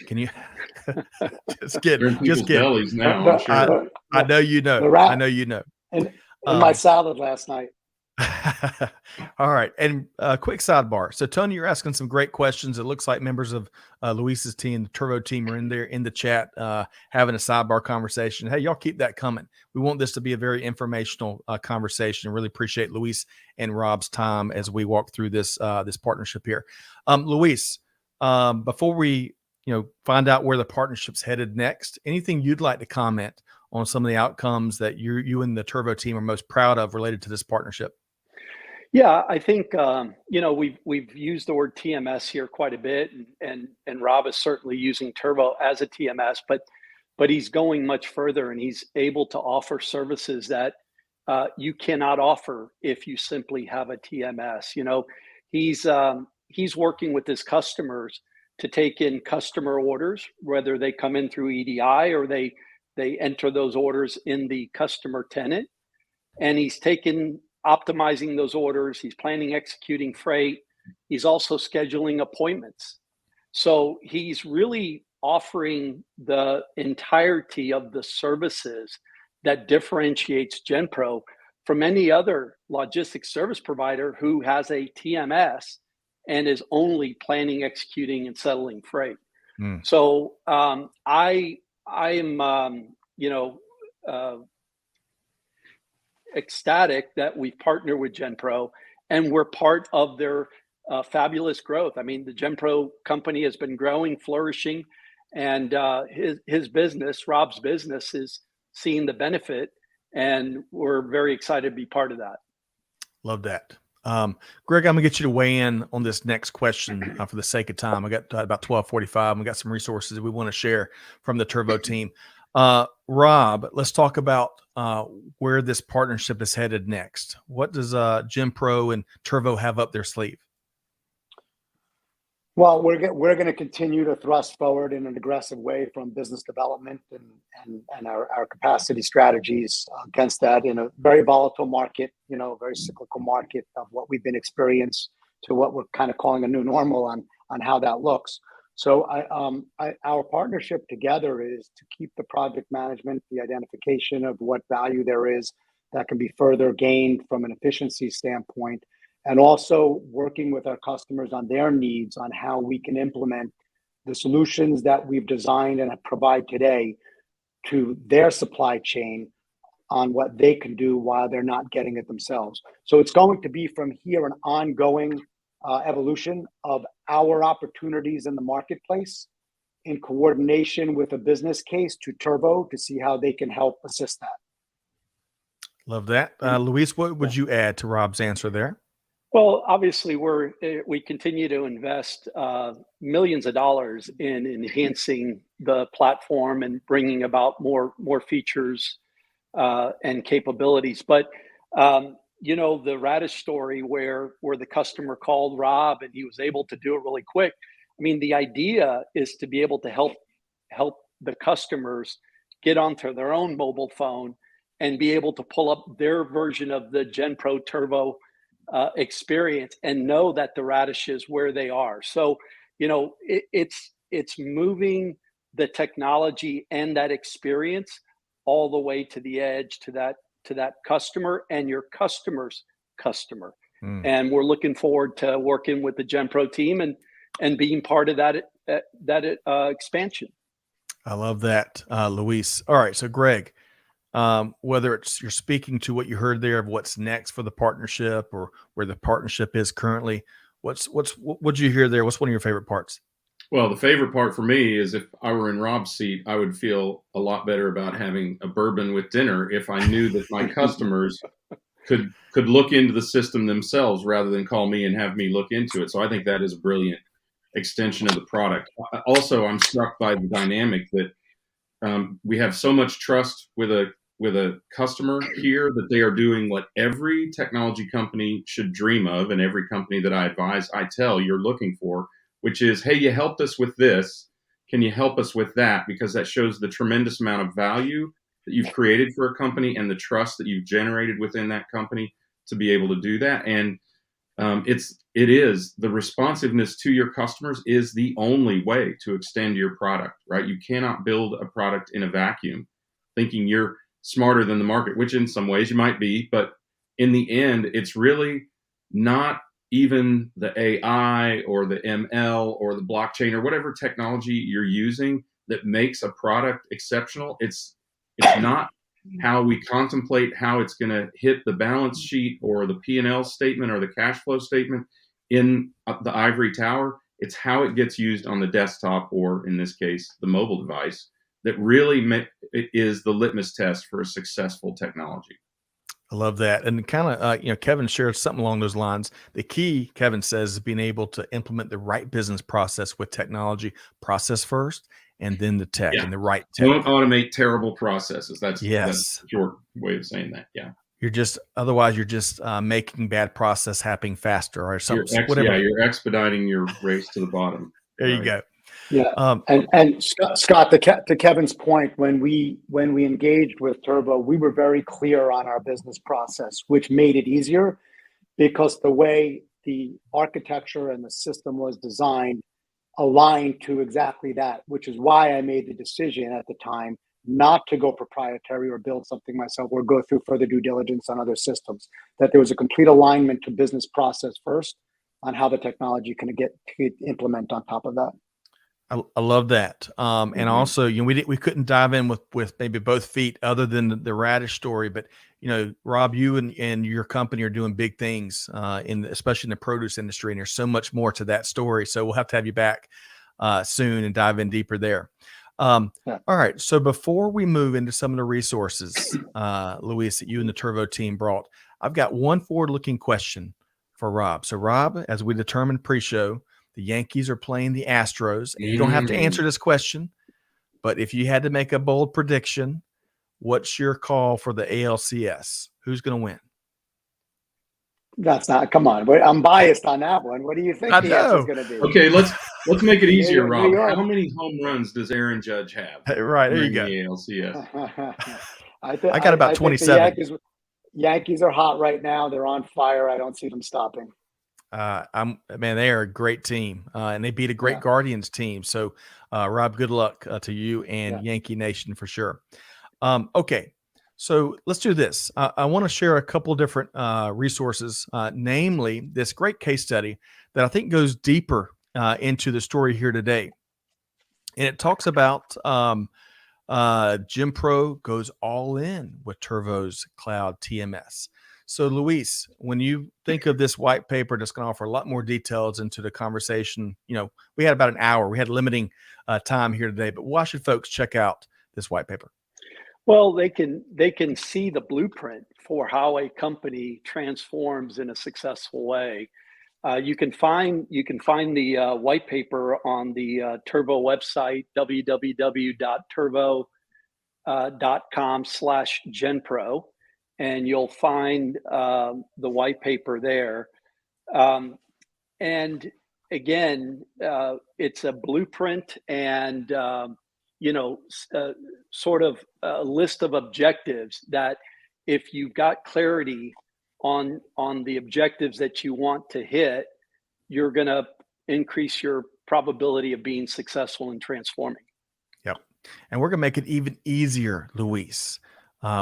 just kidding. Bellies now, I'm sure. I know you know. I know you know. And my salad last night. All right. And quick sidebar. So Tony, you're asking some great questions. It looks like members of Luis's team, the Turvo team, are in there in the chat having a sidebar conversation. Hey, y'all keep that coming. We want this to be a very informational conversation. Really appreciate Luis and Rob's time as we walk through this this partnership here. Luis, before we find out where the partnership's headed next, anything you'd like to comment on some of the outcomes that you and the Turvo team are most proud of related to this partnership? Yeah, I think we've used the word TMS here quite a bit, and Rob is certainly using Turvo as a TMS, but he's going much further, and he's able to offer services that you cannot offer if you simply have a TMS. He's working with his customers to take in customer orders, whether they come in through EDI or they enter those orders in the customer tenant, and he's optimizing those orders. He's planning, executing freight. He's also scheduling appointments. So he's really offering the entirety of the services that differentiates Genpro from any other logistics service provider who has a TMS and is only planning, executing, and settling freight. So I am ecstatic that we've partnered with Genpro and we're part of their fabulous growth. I mean, the Genpro company has been growing, flourishing, and his business, Rob's business, is seeing the benefit, and we're very excited to be part of that. Love that. Greg, I'm gonna get you to weigh in on this next question for the sake of time. I got about 12:45. We got some resources that we want to share from the Turvo team. Rob, let's talk about where this partnership is headed next. What does Genpro and Turvo have up their sleeve? Well, we're going to continue to thrust forward in an aggressive way from business development and our capacity strategies against that in a very volatile market, very cyclical market of what we've been experienced to what we're kind of calling a new normal on how that looks. So our partnership together is to keep the project management, the identification of what value there is that can be further gained from an efficiency standpoint, and also working with our customers on their needs on how we can implement the solutions that we've designed and provide today to their supply chain on what they can do while they're not getting it themselves. So it's going to be from here an ongoing evolution of our opportunities in the marketplace in coordination with a business case to Turvo to see how they can help assist that. Love that. Luis, what would you add to Rob's answer there? Well, obviously, we continue to invest millions of dollars in enhancing the platform and bringing about more features and capabilities. But the Radish story where the customer called Rob and he was able to do it really quick. I mean, the idea is to be able to help the customers get onto their own mobile phone and be able to pull up their version of the Genpro Turvo experience and know that the Radish is where they are. So, it's moving the technology and that experience all the way to the edge to that customer and your customer's customer. And we're looking forward to working with the Genpro team and being part of that expansion. I love that, Luis. All right, so Greg, whether it's you're speaking to what you heard there of what's next for the partnership or where the partnership is currently, what'd you hear there? What's one of your favorite parts? Well, the favorite part for me is if I were in Rob's seat, I would feel a lot better about having a bourbon with dinner if I knew that my customers could look into the system themselves rather than call me and have me look into it. So I think that is a brilliant extension of the product. Also, I'm struck by the dynamic that we have so much trust with a customer here that they are doing what every technology company should dream of, and every company that I advise, I tell you're looking for, which is, hey, you helped us with this. Can you help us with that? Because that shows the tremendous amount of value that you've created for a company and the trust that you've generated within that company to be able to do that. And it is the responsiveness to your customers is the only way to extend your product, right? You cannot build a product in a vacuum thinking you're smarter than the market, which in some ways you might be, but in the end, it's really not even the AI or the ML or the blockchain or whatever technology you're using that makes a product exceptional. It's not how we contemplate how it's going to hit the balance sheet or the P&L statement or the cash flow statement in the ivory tower. It's how it gets used on the desktop, or in this case, the mobile device, that really is the litmus test for a successful technology. I love that. And kind of, Kevin shared something along those lines. The key, Kevin says, is being able to implement the right business process with technology, process first, and then the tech and the right tech. Don't automate terrible processes. That's a short way of saying that. Yeah. Otherwise you're just making bad process happening faster or something. You're expediting your race to the bottom. There you go. Yeah. And Scott, to Kevin's point, when we engaged with Turvo, we were very clear on our business process, which made it easier because the way the architecture and the system was designed aligned to exactly that, which is why I made the decision at the time not to go proprietary or build something myself or go through further due diligence on other systems, that there was a complete alignment to business process first on how the technology can implement on top of that. I love that. And also, we couldn't dive in with maybe both feet other than the Radish story, but Rob, you and your company are doing big things especially in the produce industry, and there's so much more to that story. So we'll have to have you back soon and dive in deeper there. All right. So before we move into some of the resources, Luis, that you and the Turvo team brought, I've got one forward-looking question for Rob. So Rob, as we determined pre-show, the Yankees are playing the Astros. And you don't have to answer this question, but if you had to make a bold prediction, what's your call for the ALCS? Who's going to win? That's not. Come on, I'm biased on that one. What do you think the answer is going to be? Okay, let's make it easier, Rob. York. How many home runs does Aaron Judge have? Right, there you go. The ALCS. I got about 27. Yankees are hot right now. They're on fire. I don't see them stopping. They are a great team, and they beat a great Guardians team. So, Rob, good luck to you and Yankee Nation for sure. Okay, so let's do this. I want to share a couple of different resources, namely this great case study that I think goes deeper into the story here today, and it talks about Genpro goes all in with Turvo's cloud TMS. So, Luis, when you think of this white paper that's going to offer a lot more details into the conversation, we had about an hour. We had limiting time here today, but why should folks check out this white paper? Well, they can see the blueprint for how a company transforms in a successful way. You can find the white paper on the Turvo website, www.turvo.com/Genpro. And you'll find the white paper there. And again, it's a blueprint and, sort of a list of objectives that if you've got clarity on the objectives that you want to hit, you're going to increase your probability of being successful in transforming. Yep. And we're going to make it even easier, Luis.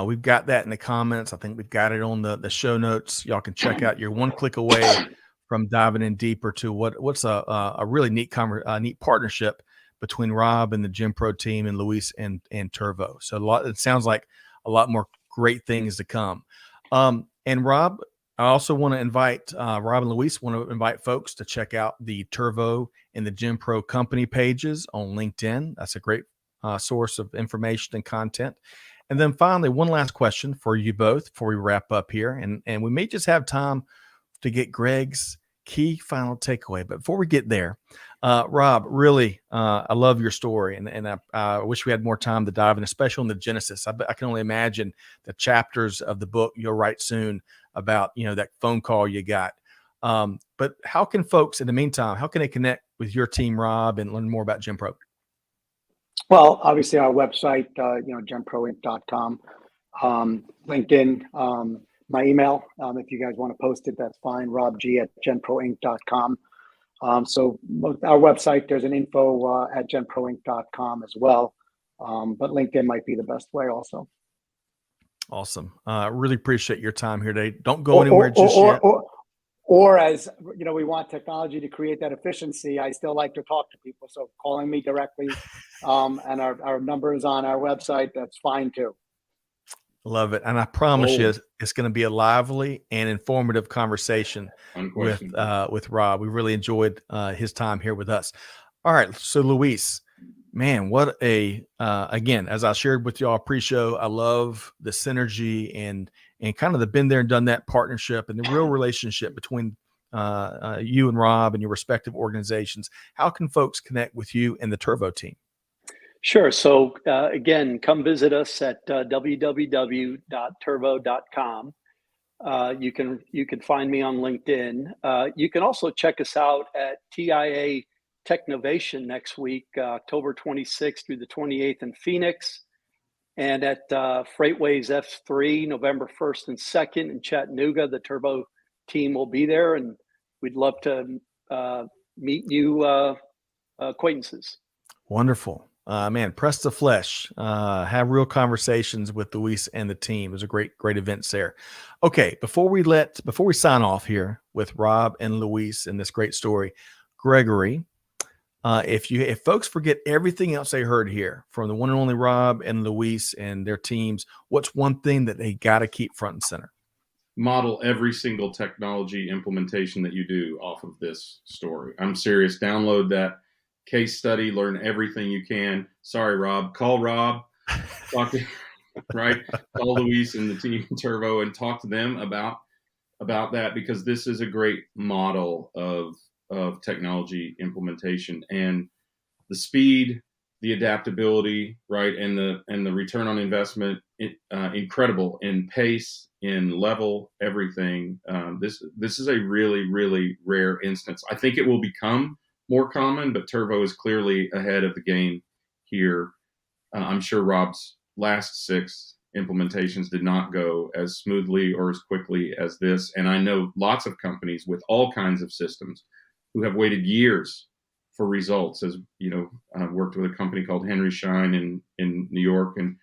We've got that in the comments. I think we've got it on the show notes. Y'all can check out. You're one click away from diving in deeper to what's a really neat partnership between Rob and the Genpro team and Luis and Turvo. So it sounds like a lot more great things to come. And Rob, I also want to invite Rob and Luis want to invite folks to check out the Turvo and the Genpro company pages on LinkedIn. That's a great source of information and content. And then finally, one last question for you both before we wrap up here. And we may just have time to get Greg's key final takeaway. But before we get there, Rob, really, I love your story. And I wish we had more time to dive in, especially on the genesis. I can only imagine the chapters of the book you'll write soon about, that phone call you got. But how can folks, in the meantime, how can they connect with your team, Rob, and learn more about Genpro? Well, obviously our website, genproinc.com, LinkedIn, my email, if you guys want to post it, that's fine, robg@genproinc.com. So our website, there's an info at genproinc.com as well. But LinkedIn might be the best way also. Awesome. Really appreciate your time here today. Don't go anywhere just yet. Or as we want technology to create that efficiency. I still like to talk to people. So calling me directly and our number is on our website. That's fine too. Love it. And I promise you, it's going to be a lively and informative conversation with Rob. We really enjoyed his time here with us. All right. So Luis, man, what again, as I shared with y'all pre-show, I love the synergy and kind of the been there and done that partnership and the real relationship between you and Rob and your respective organizations. How can folks connect with you and the Turvo team? Sure. So again, come visit us at www.turvo.com. You can find me on LinkedIn. You can also check us out at TIA Technovation next week, October 26th through the 28th in Phoenix, and at Freightways F3, November 1st and 2nd in Chattanooga. The Turvo team will be there, and we'd love to meet you acquaintances. Wonderful. Man, press the flesh, have real conversations with Luis and the team. It was a great events there. Okay. Before we sign off here with Rob and Luis and this great story, Gregory, if folks forget everything else they heard here from the one and only Rob and Luis and their teams, what's one thing that they got to keep front and center? Model every single technology implementation that you do off of this story. I'm serious. Download that case study, learn everything you can. Sorry, Rob. Call Rob, talk to, right? Call Luis and the team in Turvo and talk to them about that, because this is a great model of technology implementation, and the speed, the adaptability, right, and the return on investment, incredible in pace, in level, everything. This is a really, really rare instance. I think it will become more common, but Turvo is clearly ahead of the game here. I'm sure Rob's last 6 implementations did not go as smoothly or as quickly as this. And I know lots of companies with all kinds of systems who have waited years for results. As you know, I've worked with a company called Henry Schein in New York, and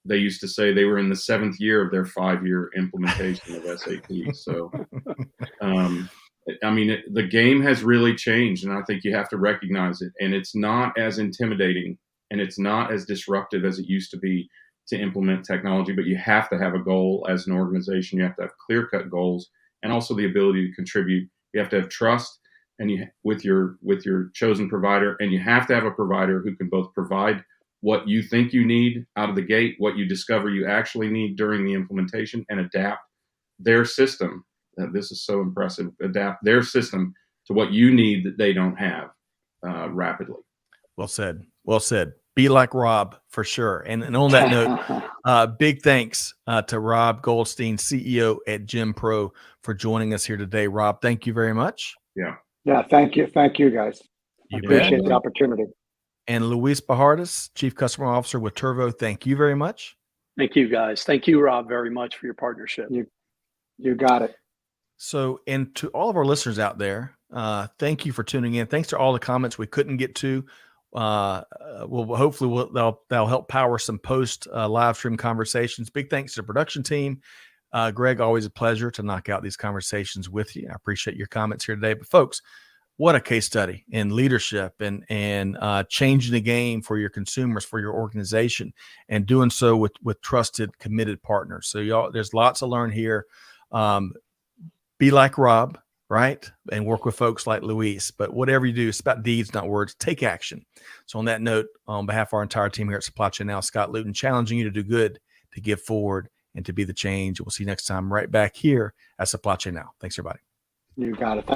they used to say they were in the 7th year of their 5-year implementation of SAP. So, I mean, the game has really changed, and I think you have to recognize it. And it's not as intimidating and it's not as disruptive as it used to be to implement technology, but you have to have a goal as an organization. You have to have clear-cut goals, and also the ability to contribute. You have to have trust with your chosen provider, and you have to have a provider who can both provide what you think you need out of the gate, what you discover you actually need during the implementation, and adapt their system. This is so impressive. Adapt their system to what you need that they don't have rapidly. Well said. Well said. Be like Rob for sure. And on that note, big thanks to Rob Goldstein, CEO at Genpro, for joining us here today. Rob, thank you very much. Yeah. Yeah. Thank you. Thank you, guys. You Appreciate bet. the opportunity. And Luis Bajardas, Chief Customer Officer with Turvo, thank you very much. Thank you, guys. Thank you, Rob, very much for your partnership. You got it. So, and to all of our listeners out there, thank you for tuning in. Thanks to all the comments we couldn't get to. Hopefully that'll help power some post live stream conversations. Big thanks to the production team. Greg, always a pleasure to knock out these conversations with you. I appreciate your comments here today. But folks, what a case study in leadership and changing the game for your consumers, for your organization, and doing so with trusted, committed partners. So y'all, there's lots to learn here. Be like Rob, right? And work with folks like Luis. But whatever you do, it's about deeds, not words. Take action. So on that note, on behalf of our entire team here at Supply Chain Now, Scott Luton, challenging you to do good, to give forward, and to be the change. We'll see you next time right back here at Supply Chain Now. Thanks, everybody. You got it.